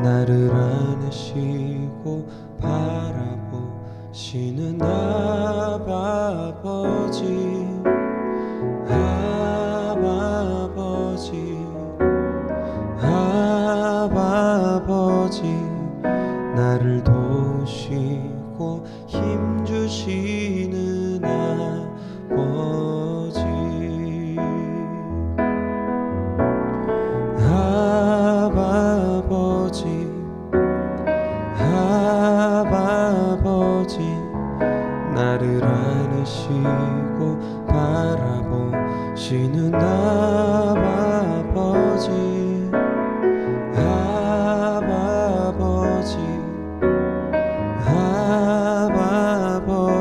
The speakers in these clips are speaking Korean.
나를 안으시고 바라보시는 아버지, 아버지, 나를 도우시고 힘주시는 아버지, 아버지, 나를 안으시고 바라보시는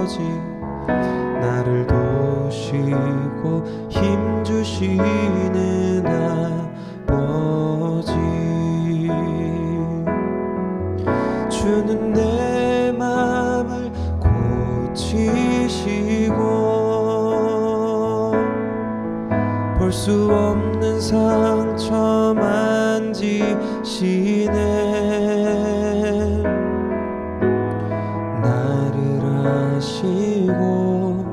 아버지, 나를 도우시고 힘주시는 아버지, 주는 내 맘을 고치시고 볼 수 없는 상처 만지시네. 나를 아시고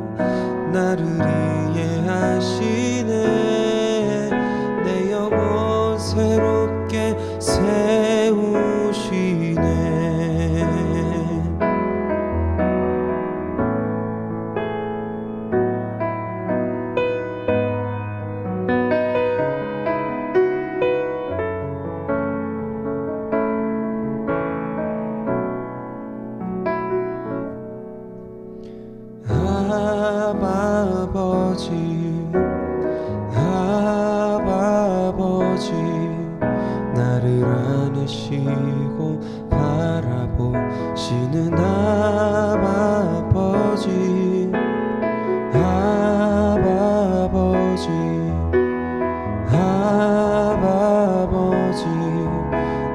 나를 이해하시네. 내 영혼 새롭게 세우시네. 아버지, 나를 안으시고 바라보시는 아버지,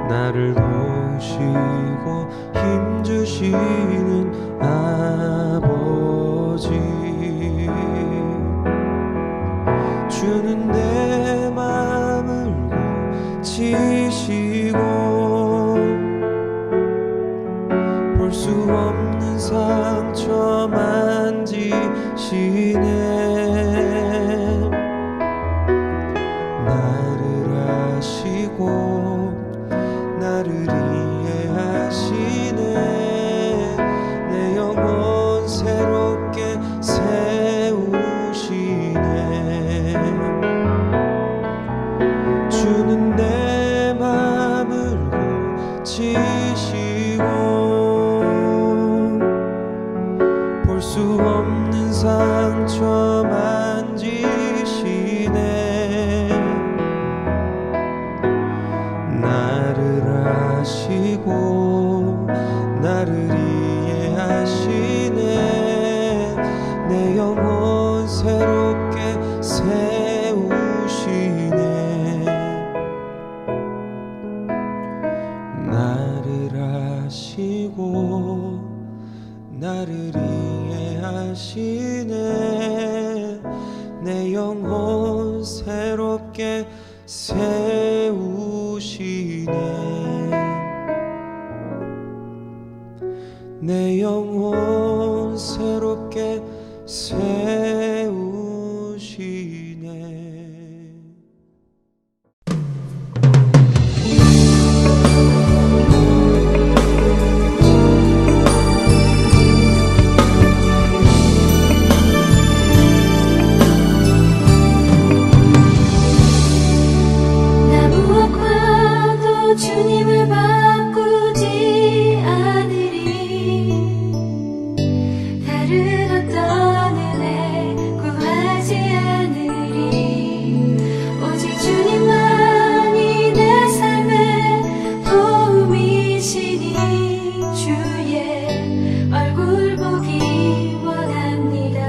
나를 도우시고 힘주시는 아버지, 주는 내 맘을 고치시고 볼 수 없는 상처 만지시네. 나를 아시고 나를 이해하시네. 내 영혼 새롭게 세우시네. 주는 내 맘을 고치시고 볼 수 없는 상처 만지시네. 나를 아시고 나를 이해하시네. 내 영혼 새롭게 세우시네. 나를 아시고 나를 이해하시네. 내 영혼 새롭게 세우시네. 내 영혼 새롭게 세우시네. 주님을 바꾸지 않으리. 다른 어떤 은혜 구하지 않으리. 오직 주님만이 내 삶의 도움이시니 주의 얼굴 보기 원합니다.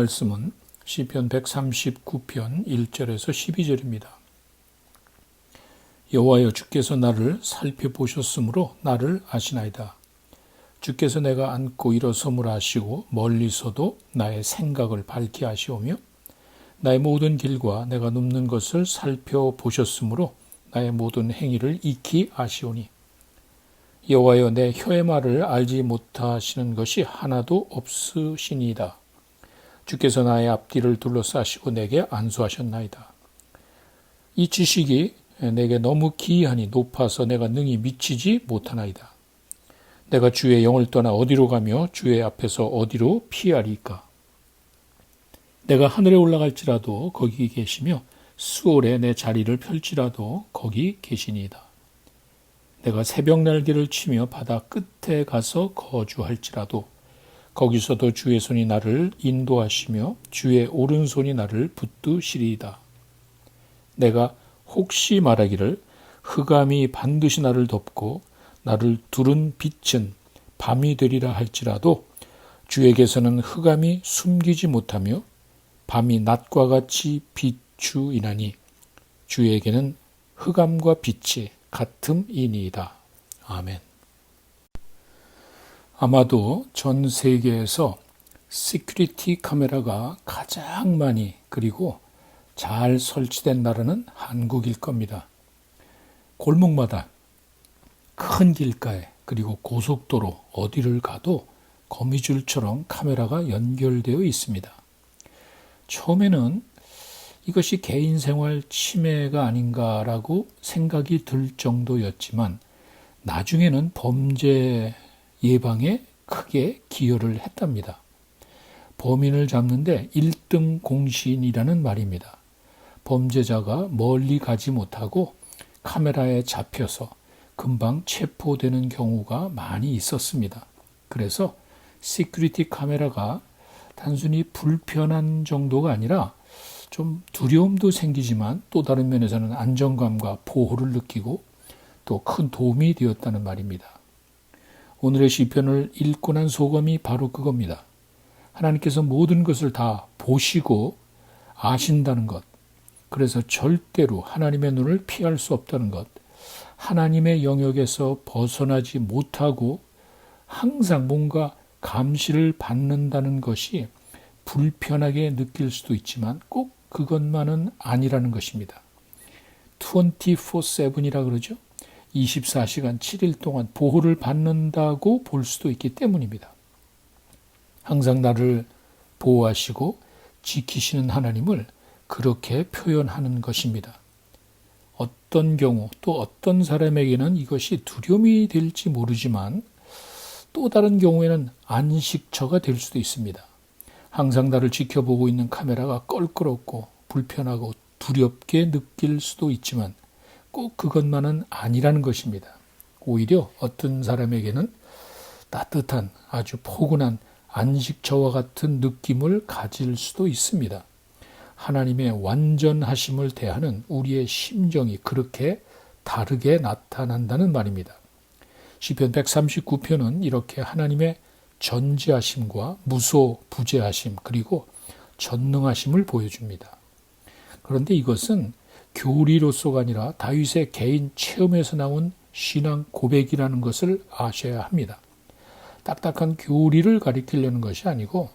말씀은 시편 139편 1절에서 12절입니다. 여호와여, 주께서 나를 살펴보셨으므로 나를 아시나이다. 주께서 내가 앉고 일어섬을 아시고 멀리서도 나의 생각을 밝히 아시오며 나의 모든 길과 내가 눕는 것을 살펴보셨으므로 나의 모든 행위를 익히 아시오니 여호와여, 내 혀의 말을 알지 못하시는 것이 하나도 없으시니이다. 주께서 나의 앞뒤를 둘러싸시고 내게 안수하셨나이다. 이 지식이 내게 너무 기이하니 높아서 내가 능히 미치지 못하나이다. 내가 주의 영을 떠나 어디로 가며 주의 앞에서 어디로 피하리까? 내가 하늘에 올라갈지라도 거기 계시며 수월에 내 자리를 펼지라도 거기 계시니이다. 내가 새벽 날개를 치며 바다 끝에 가서 거주할지라도 거기서도 주의 손이 나를 인도하시며 주의 오른손이 나를 붙드시리이다. 내가 혹시 말하기를 흑암이 반드시 나를 덮고 나를 두른 빛은 밤이 되리라 할지라도 주에게서는 흑암이 숨기지 못하며 밤이 낮과 같이 비추이나니 주에게는 흑암과 빛이 같음이니이다. 아멘. 아마도 전 세계에서 시큐리티 카메라가 가장 많이 그리고 잘 설치된 나라는 한국일 겁니다. 골목마다 큰 길가에 그리고 고속도로 어디를 가도 거미줄처럼 카메라가 연결되어 있습니다. 처음에는 이것이 개인생활 침해가 아닌가라고 생각이 들 정도였지만 나중에는 범죄 예방에 크게 기여를 했답니다. 범인을 잡는데 1등 공신이라는 말입니다. 범죄자가 멀리 가지 못하고 카메라에 잡혀서 금방 체포되는 경우가 많이 있었습니다. 그래서 시큐리티 카메라가 단순히 불편한 정도가 아니라 좀 두려움도 생기지만 또 다른 면에서는 안정감과 보호를 느끼고 또 큰 도움이 되었다는 말입니다. 오늘의 시편을 읽고 난 소감이 바로 그겁니다. 하나님께서 모든 것을 다 보시고 아신다는 것, 그래서 절대로 하나님의 눈을 피할 수 없다는 것, 하나님의 영역에서 벗어나지 못하고 항상 뭔가 감시를 받는다는 것이 불편하게 느낄 수도 있지만 꼭 그것만은 아니라는 것입니다. 24/7이라 그러죠. 24시간 7일 동안 보호를 받는다고 볼 수도 있기 때문입니다. 항상 나를 보호하시고 지키시는 하나님을 그렇게 표현하는 것입니다. 어떤 경우 또 어떤 사람에게는 이것이 두려움이 될지 모르지만 또 다른 경우에는 안식처가 될 수도 있습니다. 항상 나를 지켜보고 있는 카메라가 껄끄럽고 불편하고 두렵게 느낄 수도 있지만 꼭 그것만은 아니라는 것입니다. 오히려 어떤 사람에게는 따뜻한 아주 포근한 안식처와 같은 느낌을 가질 수도 있습니다. 하나님의 완전하심을 대하는 우리의 심정이 그렇게 다르게 나타난다는 말입니다. 시편 139편은 이렇게 하나님의 전지하심과 무소부재하심 그리고 전능하심을 보여줍니다. 그런데 이것은 교리로서가 아니라 다윗의 개인 체험에서 나온 신앙 고백이라는 것을 아셔야 합니다. 딱딱한 교리를 가리키려는 것이 아니고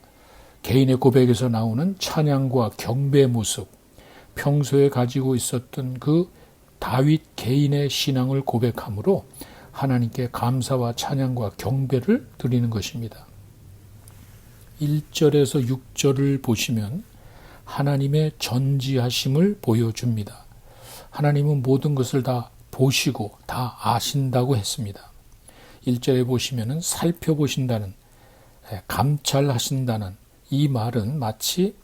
개인의 고백에서 나오는 찬양과 경배의 모습, 평소에 가지고 있었던 그 다윗 개인의 신앙을 고백함으로 하나님께 감사와 찬양과 경배를 드리는 것입니다. 1절에서 6절을 보시면 하나님의 전지하심을 보여줍니다. 하나님은 모든 것을 다 보시고 다 아신다고 했습니다. 1절에 보시면 살펴보신다는, 감찰하신다는 이 말은 마치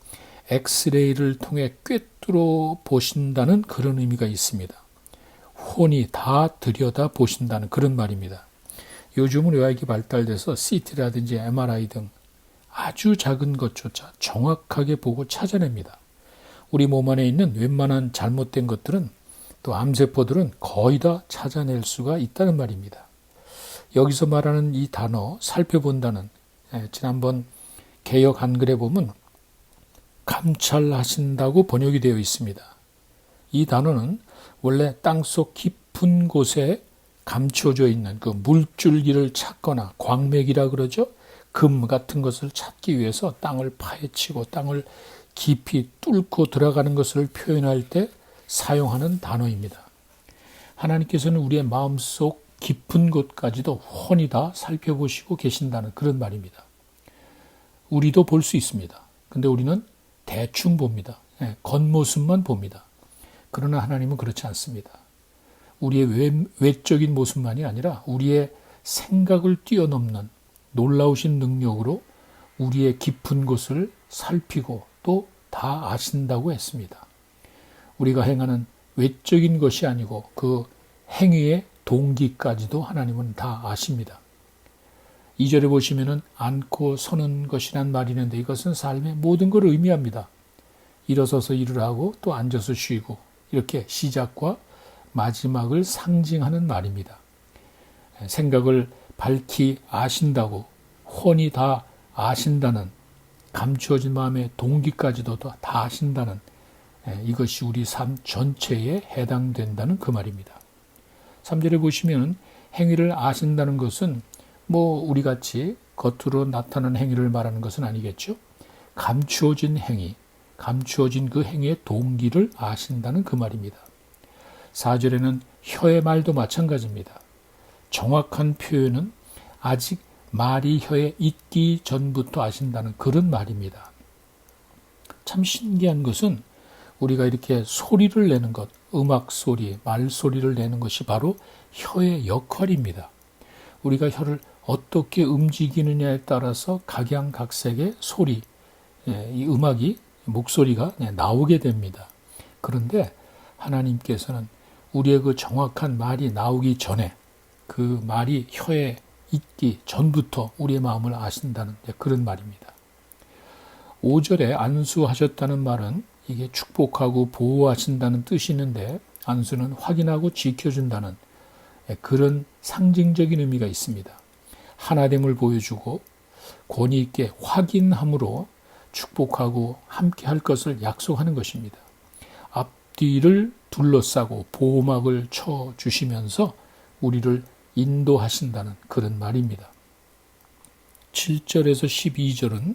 엑스레이를 통해 꿰뚫어 보신다는 그런 의미가 있습니다. 혼이 다 들여다 보신다는 그런 말입니다. 요즘은 의학이 발달돼서 CT라든지 MRI 등 아주 작은 것조차 정확하게 보고 찾아냅니다. 우리 몸 안에 있는 웬만한 잘못된 것들은 또 암세포들은 거의 다 찾아낼 수가 있다는 말입니다. 여기서 말하는 이 단어 살펴본다는, 지난번 개역 한글에 보면 감찰하신다고 번역이 되어 있습니다. 이 단어는 원래 땅속 깊은 곳에 감춰져 있는 그 물줄기를 찾거나 광맥이라 그러죠. 금 같은 것을 찾기 위해서 땅을 파헤치고 땅을 깊이 뚫고 들어가는 것을 표현할 때 사용하는 단어입니다. 하나님께서는 우리의 마음속 깊은 곳까지도 훤히 다 살펴보시고 계신다는 그런 말입니다. 우리도 볼 수 있습니다. 근데 우리는 대충 봅니다. 겉모습만 봅니다. 그러나 하나님은 그렇지 않습니다. 우리의 외적인 모습만이 아니라 우리의 생각을 뛰어넘는 놀라우신 능력으로 우리의 깊은 곳을 살피고 또 다 아신다고 했습니다. 우리가 행하는 외적인 것이 아니고 그 행위의 동기까지도 하나님은 다 아십니다. 2절에 보시면은 앉고 서는 것이란 말이 있는데 이것은 삶의 모든 걸 의미합니다. 일어서서 일을 하고 또 앉아서 쉬고 이렇게 시작과 마지막을 상징하는 말입니다. 생각을 밝히 아신다고 훤히 다 아신다는 감추어진 마음의 동기까지도 다 아신다는 이것이 우리 삶 전체에 해당된다는 그 말입니다. 3절에 보시면 행위를 아신다는 것은 우리같이 겉으로 나타나는 행위를 말하는 것은 아니겠죠. 감추어진 행위, 감추어진 그 행위의 동기를 아신다는 그 말입니다. 4절에는 혀의 말도 마찬가지입니다. 정확한 표현은 아직 말이 혀에 있기 전부터 아신다는 그런 말입니다. 참 신기한 것은 우리가 이렇게 소리를 내는 것, 음악 소리, 말 소리를 내는 것이 바로 혀의 역할입니다. 우리가 혀를 어떻게 움직이느냐에 따라서 각양각색의 소리, 이 음악이, 목소리가 나오게 됩니다. 그런데 하나님께서는 우리의 그 정확한 말이 나오기 전에 그 말이 혀에 있기 전부터 우리의 마음을 아신다는 그런 말입니다. 5절에 안수하셨다는 말은 이게 축복하고 보호하신다는 뜻이 있는데 안수는 확인하고 지켜준다는 그런 상징적인 의미가 있습니다. 하나됨을 보여주고 권위 있게 확인함으로 축복하고 함께 할 것을 약속하는 것입니다. 앞뒤를 둘러싸고 보호막을 쳐주시면서 우리를 인도하신다는 그런 말입니다. 7절에서 12절은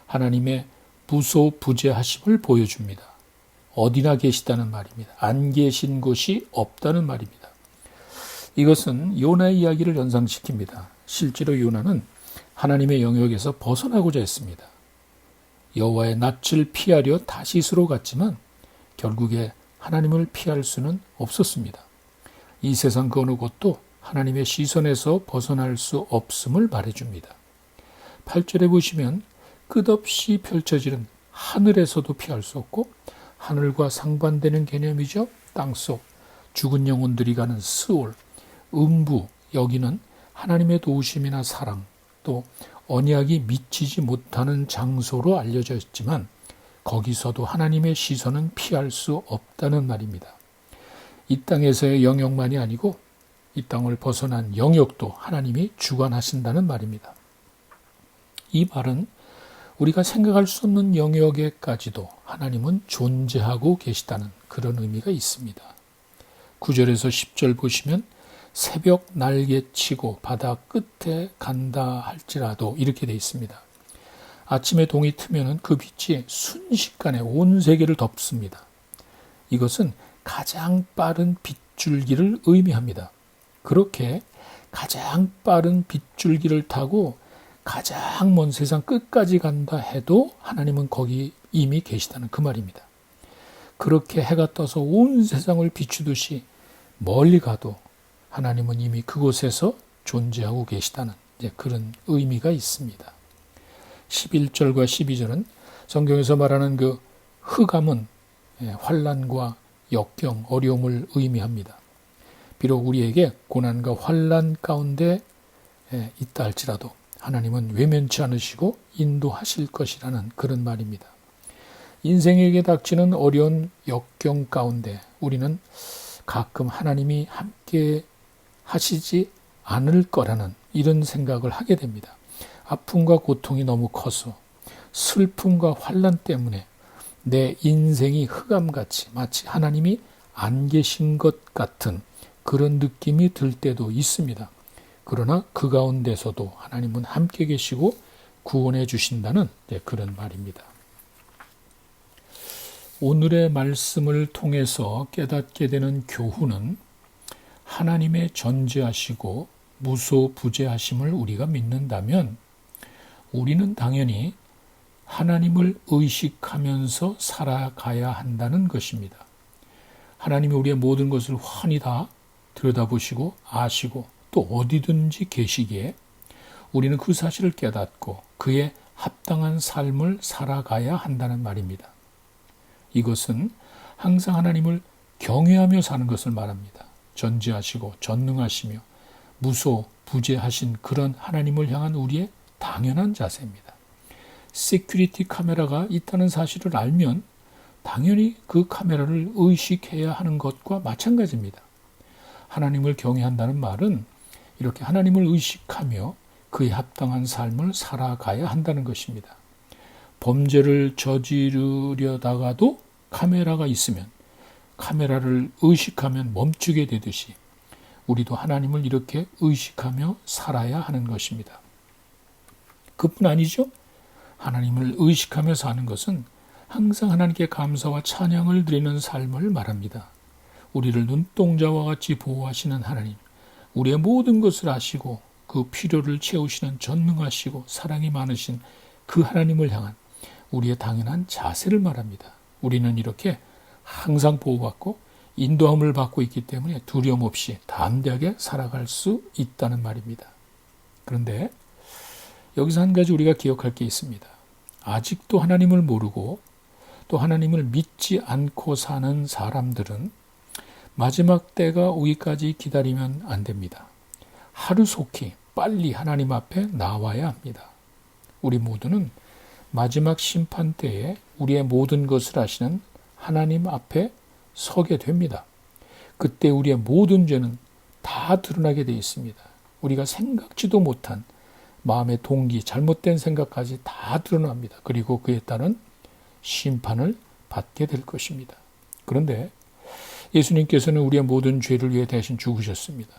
하나님의 무소부재하심을 보여줍니다. 어디나 계시다는 말입니다. 안 계신 곳이 없다는 말입니다. 이것은 요나의 이야기를 연상시킵니다. 실제로 요나는 하나님의 영역에서 벗어나고자 했습니다. 여호와의 낯을 피하려 다시스로 갔지만 결국에 하나님을 피할 수는 없었습니다. 이 세상 그 어느 곳도 하나님의 시선에서 벗어날 수 없음을 말해줍니다. 8절에 보시면 끝없이 펼쳐지는 하늘에서도 피할 수 없고 하늘과 상반되는 개념이죠. 땅속 죽은 영혼들이 가는 스올, 음부, 여기는 하나님의 도우심이나 사랑 또 언약이 미치지 못하는 장소로 알려져 있지만 거기서도 하나님의 시선은 피할 수 없다는 말입니다. 이 땅에서의 영역만이 아니고 이 땅을 벗어난 영역도 하나님이 주관하신다는 말입니다. 이 말은 우리가 생각할 수 없는 영역에까지도 하나님은 존재하고 계시다는 그런 의미가 있습니다. 9절에서 10절 보시면 새벽 날개치고 바다 끝에 간다 할지라도 이렇게 돼 있습니다. 아침에 동이 트면은 그 빛이 순식간에 온 세계를 덮습니다. 이것은 가장 빠른 빛줄기를 의미합니다. 그렇게 가장 빠른 빛줄기를 타고 가장 먼 세상 끝까지 간다 해도 하나님은 거기 이미 계시다는 그 말입니다. 그렇게 해가 떠서 온 세상을 비추듯이 멀리 가도 하나님은 이미 그곳에서 존재하고 계시다는 그런 의미가 있습니다. 11절과 12절은 성경에서 말하는 그 흑암은 환난과 역경, 어려움을 의미합니다. 비록 우리에게 고난과 환난 가운데 있다 할지라도 하나님은 외면치 않으시고 인도하실 것이라는 그런 말입니다. 인생에게 닥치는 어려운 역경 가운데 우리는 가끔 하나님이 함께 하시지 않을 거라는 이런 생각을 하게 됩니다. 아픔과 고통이 너무 커서 슬픔과 환난 때문에 내 인생이 흑암같이 마치 하나님이 안 계신 것 같은 그런 느낌이 들 때도 있습니다. 그러나 그 가운데서도 하나님은 함께 계시고 구원해 주신다는 그런 말입니다. 오늘의 말씀을 통해서 깨닫게 되는 교훈은 하나님의 전지하시고 무소부재하심을 우리가 믿는다면 우리는 당연히 하나님을 의식하면서 살아가야 한다는 것입니다. 하나님이 우리의 모든 것을 환히 다 들여다보시고 아시고 또 어디든지 계시기에 우리는 그 사실을 깨닫고 그에 합당한 삶을 살아가야 한다는 말입니다. 이것은 항상 하나님을 경외하며 사는 것을 말합니다. 전지하시고 전능하시며 무소부재하신 그런 하나님을 향한 우리의 당연한 자세입니다. 시큐리티 카메라가 있다는 사실을 알면 당연히 그 카메라를 의식해야 하는 것과 마찬가지입니다. 하나님을 경외한다는 말은 이렇게 하나님을 의식하며 그에 합당한 삶을 살아가야 한다는 것입니다. 범죄를 저지르려다가도 카메라가 있으면 카메라를 의식하면 멈추게 되듯이 우리도 하나님을 이렇게 의식하며 살아야 하는 것입니다. 그뿐 아니죠. 하나님을 의식하며 사는 것은 항상 하나님께 감사와 찬양을 드리는 삶을 말합니다. 우리를 눈동자와 같이 보호하시는 하나님, 우리의 모든 것을 아시고 그 필요를 채우시는 전능하시고 사랑이 많으신 그 하나님을 향한 우리의 당연한 자세를 말합니다. 우리는 이렇게 항상 보호받고 인도함을 받고 있기 때문에 두려움 없이 담대하게 살아갈 수 있다는 말입니다. 그런데 여기서 한 가지 우리가 기억할 게 있습니다. 아직도 하나님을 모르고 또 하나님을 믿지 않고 사는 사람들은 마지막 때가 오기까지 기다리면 안 됩니다. 하루속히 빨리 하나님 앞에 나와야 합니다. 우리 모두는 마지막 심판 때에 우리의 모든 것을 아시는 하나님 앞에 서게 됩니다. 그때 우리의 모든 죄는 다 드러나게 되어 있습니다. 우리가 생각지도 못한 마음의 동기, 잘못된 생각까지 다 드러납니다. 그리고 그에 따른 심판을 받게 될 것입니다. 그런데 예수님께서는 우리의 모든 죄를 위해 대신 죽으셨습니다.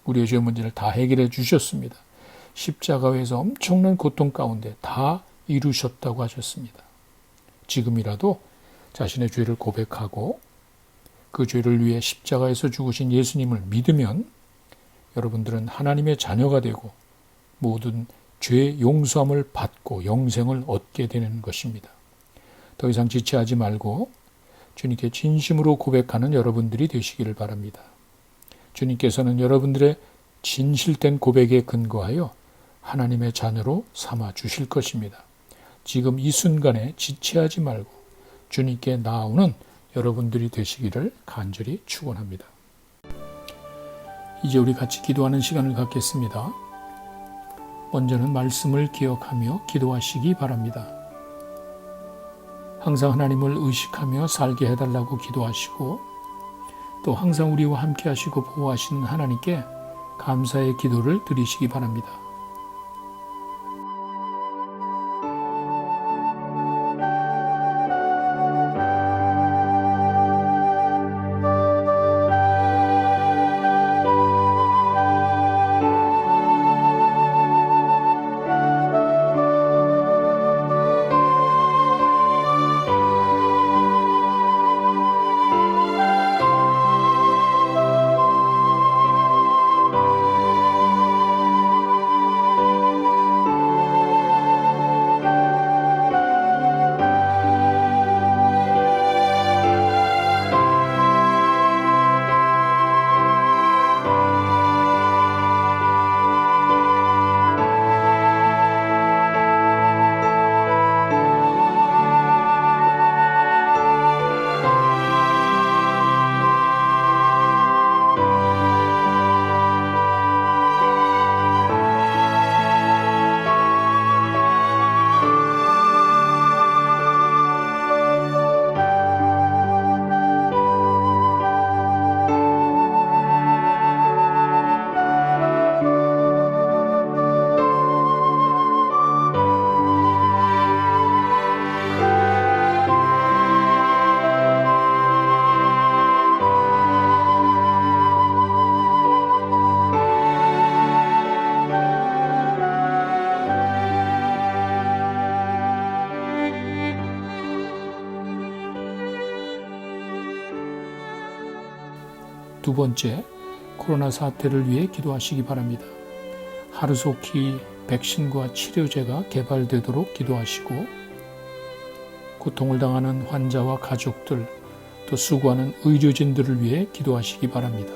우리의 죄 문제를 다 해결해 주셨습니다. 십자가에서 엄청난 고통 가운데 다 이루셨다고 하셨습니다. 지금이라도 자신의 죄를 고백하고 그 죄를 위해 십자가에서 죽으신 예수님을 믿으면 여러분들은 하나님의 자녀가 되고 모든 죄 용서함을 받고 영생을 얻게 되는 것입니다. 더 이상 지체하지 말고 주님께 진심으로 고백하는 여러분들이 되시기를 바랍니다. 주님께서는 여러분들의 진실된 고백에 근거하여 하나님의 자녀로 삼아 주실 것입니다. 지금 이 순간에 지체하지 말고 주님께 나오는 여러분들이 되시기를 간절히 축원합니다. 이제 우리 같이 기도하는 시간을 갖겠습니다. 먼저는 말씀을 기억하며 기도하시기 바랍니다. 항상 하나님을 의식하며 살게 해달라고 기도하시고 또 항상 우리와 함께 하시고 보호하시는 하나님께 감사의 기도를 드리시기 바랍니다. 두 번째, 코로나 사태를 위해 기도하시기 바랍니다. 하루속히 백신과 치료제가 개발되도록 기도하시고 고통을 당하는 환자와 가족들, 또 수고하는 의료진들을 위해 기도하시기 바랍니다.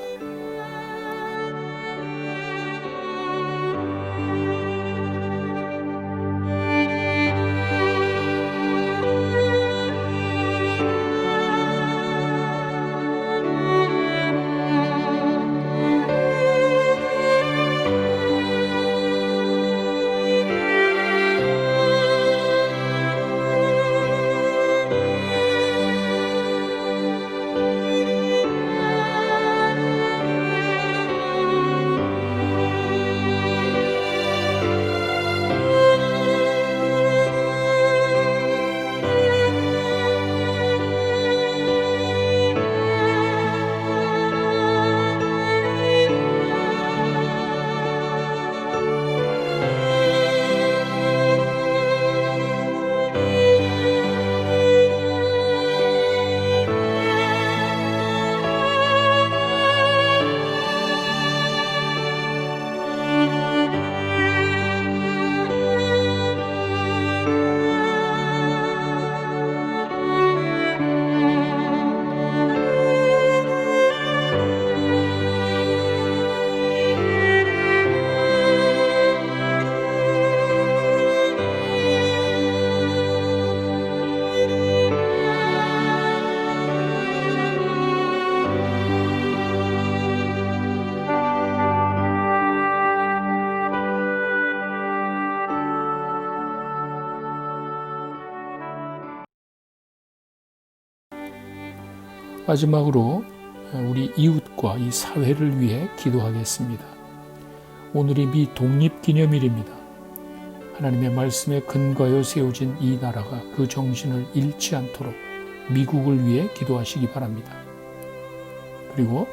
마지막으로 우리 이웃과 이 사회를 위해 기도하겠습니다. 오늘이 미 독립기념일입니다. 하나님의 말씀에 근거하여 세워진 이 나라가 그 정신을 잃지 않도록 미국을 위해 기도하시기 바랍니다. 그리고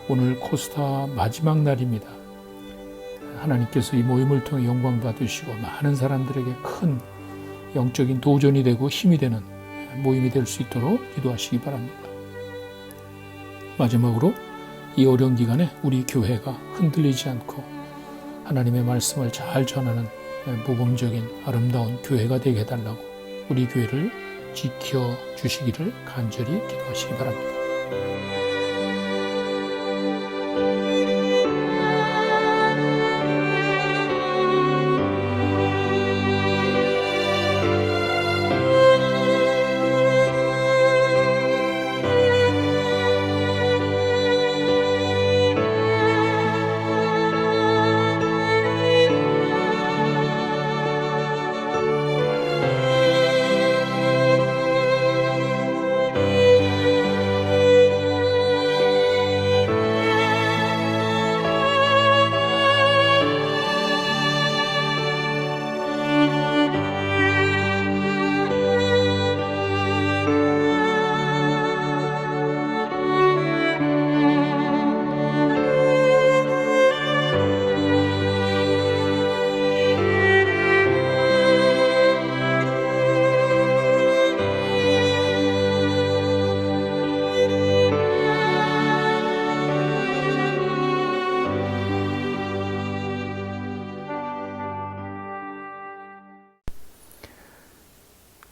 오늘 코스타 마지막 날입니다. 하나님께서 이 모임을 통해 영광 받으시고 많은 사람들에게 큰 영적인 도전이 되고 힘이 되는 모임이 될 수 있도록 기도하시기 바랍니다. 마지막으로 이 어려운 기간에 우리 교회가 흔들리지 않고 하나님의 말씀을 잘 전하는 모범적인 아름다운 교회가 되게 해달라고 우리 교회를 지켜주시기를 간절히 기도하시기 바랍니다.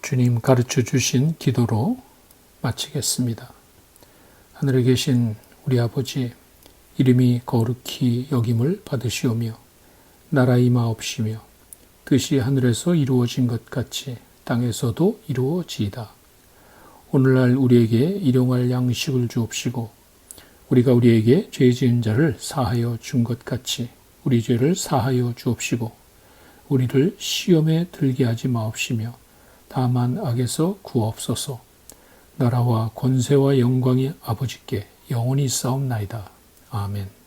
주님 가르쳐 주신 기도로 마치겠습니다. 하늘에 계신 우리 아버지, 이름이 거룩히 여김을 받으시오며 나라 임하옵시며 뜻이 하늘에서 이루어진 것 같이 땅에서도 이루어지이다. 오늘날 우리에게 일용할 양식을 주옵시고 우리가 우리에게 죄 지은 자를 사하여 준 것 같이 우리 죄를 사하여 주옵시고 우리를 시험에 들게 하지 마옵시며 다만 악에서 구하옵소서. 나라와 권세와 영광이 아버지께 영원히 있사옵나이다. 아멘.